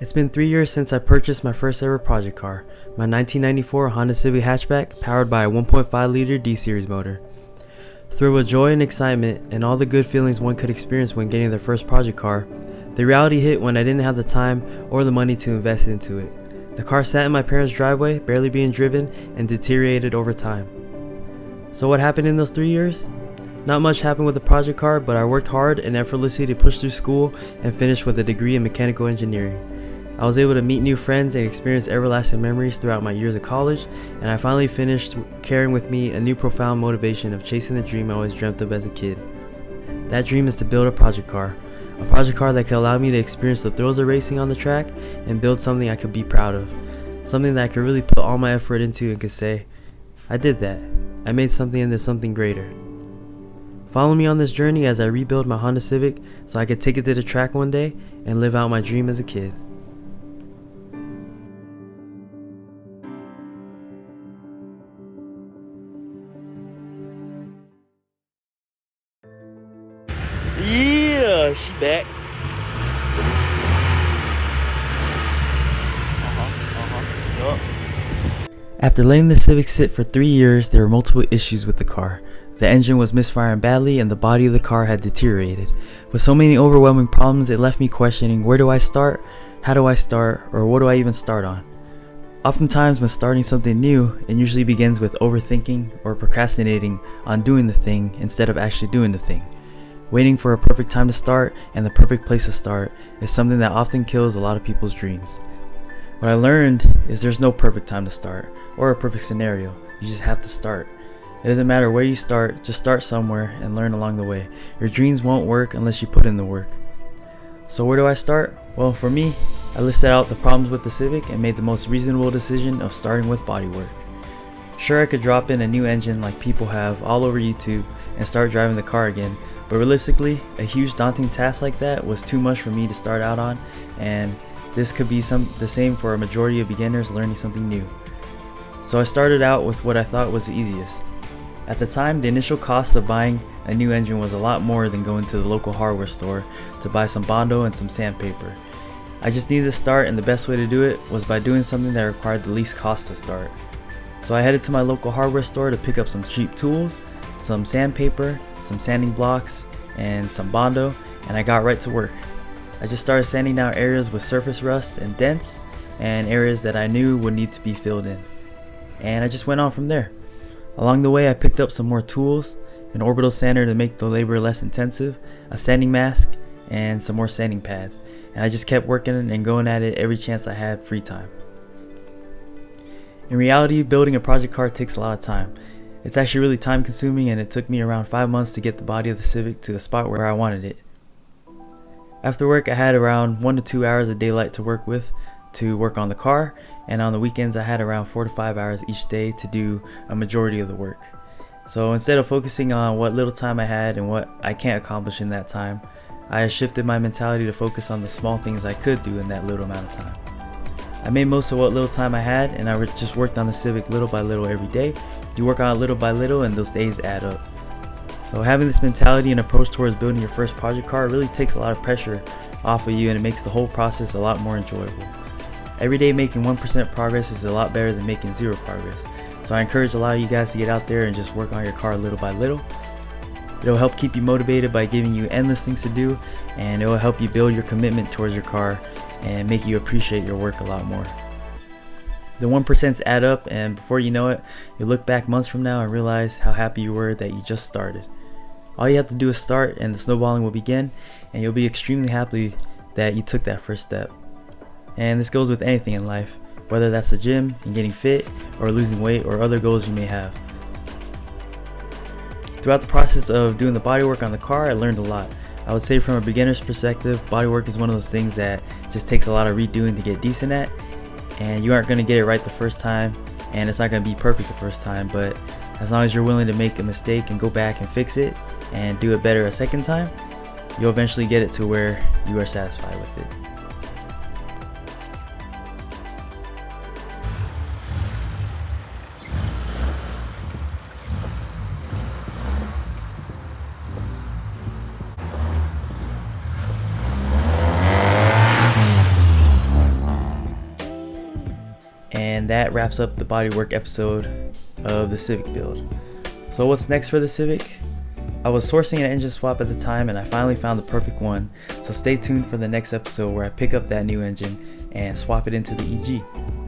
It's been 3 years since I purchased my first ever project car, my 1994 Honda Civic hatchback powered by a 1.5 liter D-Series motor. Through with joy and excitement and all the good feelings one could experience when getting their first project car, the reality hit when I didn't have the time or the money to invest into it. The car sat in my parents' driveway, barely being driven, and deteriorated over time. So what happened in those 3 years? Not much happened with the project car, but I worked hard and effortlessly to push through school and finish with a degree in mechanical engineering. I was able to meet new friends and experience everlasting memories throughout my years of college, and I finally finished carrying with me a new profound motivation of chasing the dream I always dreamt of as a kid. That dream is to build a project car that could allow me to experience the thrills of racing on the track and build something I could be proud of, something that I could really put all my effort into and could say, I did that, I made something into something greater. Follow me on this journey as I rebuild my Honda Civic so I could take it to the track one day and live out my dream as a kid. Yeah, she back. Yup. After letting the Civic sit for 3 years, there were multiple issues with the car. The engine was misfiring badly and the body of the car had deteriorated. With so many overwhelming problems, it left me questioning, where do I start, how do I start, or what do I even start on? Oftentimes when starting something new, it usually begins with overthinking or procrastinating on doing the thing instead of actually doing the thing. Waiting for a perfect time to start and the perfect place to start is something that often kills a lot of people's dreams. What I learned is there's no perfect time to start or a perfect scenario. You just have to start. It doesn't matter where you start, just start somewhere and learn along the way. Your dreams won't work unless you put in the work. So where do I start? Well, for me, I listed out the problems with the Civic and made the most reasonable decision of starting with bodywork. Sure, I could drop in a new engine like people have all over YouTube and start driving the car again, but realistically, a huge daunting task like that was too much for me to start out on, and this could be the same for a majority of beginners learning something new. So I started out with what I thought was the easiest. At the time, the initial cost of buying a new engine was a lot more than going to the local hardware store to buy some Bondo and some sandpaper. I just needed to start, and the best way to do it was by doing something that required the least cost to start. So I headed to my local hardware store to pick up some cheap tools, some sandpaper, some sanding blocks, and some Bondo, and I got right to work. I just started sanding down areas with surface rust and dents, and areas that I knew would need to be filled in. And I just went on from there. Along the way, I picked up some more tools, an orbital sander to make the labor less intensive, a sanding mask, and some more sanding pads. And I just kept working and going at it every chance I had free time. In reality, building a project car takes a lot of time. It's actually really time consuming, and it took me around 5 months to get the body of the Civic to the spot where I wanted it. After work, I had around 1 to 2 hours of daylight to work with to work on the car, and on the weekends I had around 4 to 5 hours each day to do a majority of the work. So instead of focusing on what little time I had and what I can't accomplish in that time, I shifted my mentality to focus on the small things I could do in that little amount of time. I made most of what little time I had, and I just worked on the Civic little by little every day. You work on it little by little, and those days add up. So having this mentality and approach towards building your first project car really takes a lot of pressure off of you, and it makes the whole process a lot more enjoyable. Every day making 1% progress is a lot better than making 0 progress. So I encourage a lot of you guys to get out there and just work on your car little by little. It'll help keep you motivated by giving you endless things to do, and it will help you build your commitment towards your car and make you appreciate your work a lot more. The 1% add up, and before you know it, you'll look back months from now and realize how happy you were that you just started. All you have to do is start, and the snowballing will begin, and you'll be extremely happy that you took that first step. And this goes with anything in life, whether that's the gym and getting fit, or losing weight, or other goals you may have. Throughout the process of doing the bodywork on the car, I learned a lot. I would say from a beginner's perspective, bodywork is one of those things that just takes a lot of redoing to get decent at, and you aren't going to get it right the first time, and it's not going to be perfect the first time, but as long as you're willing to make a mistake and go back and fix it and do it better a second time, you'll eventually get it to where you are satisfied with it. And that wraps up the bodywork episode of the Civic build. So what's next for the Civic? I was sourcing an engine swap at the time and I finally found the perfect one, so stay tuned for the next episode where I pick up that new engine and swap it into the EG.